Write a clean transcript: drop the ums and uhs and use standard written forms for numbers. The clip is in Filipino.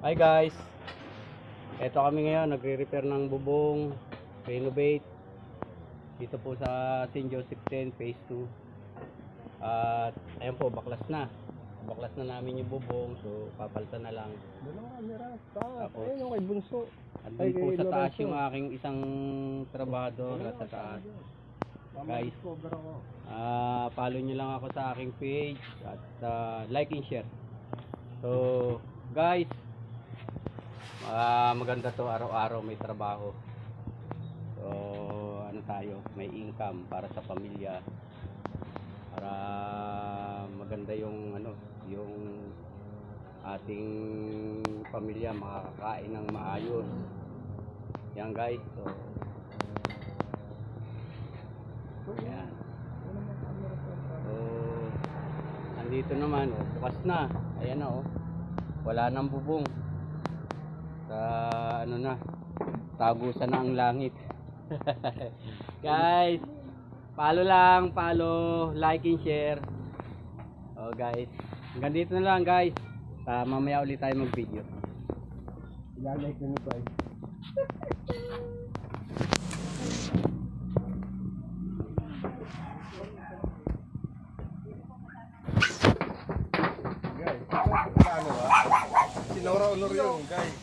Hi guys, eto kami ngayon nagre-repair ng bubong, renovate dito po sa St. Joseph 10 Phase 2. At ayan po, baklas na namin yung bubong, so papalitan na lang. Tapos Ayun yung kay Bunso. andun po sa taas yung aking isang trabahador sa taas. Guys, follow nyo lang ako sa aking page at like and share. So guys, maganda to, araw-araw may trabaho. So ano tayo, may income para sa pamilya, para maganda yung yung ating pamilya makakakain ng maayos. Yan guys, so yan. So andito naman, bukas na, ayan na, wala nang bubong. Na tagusan na ang langit. Guys, follow, like and share. Guys, hanggang dito na lang guys. Mamaya ulit tayo mag video. Ilalike ko ni guys. Guys, ano ba? Sinora-honor yun guys.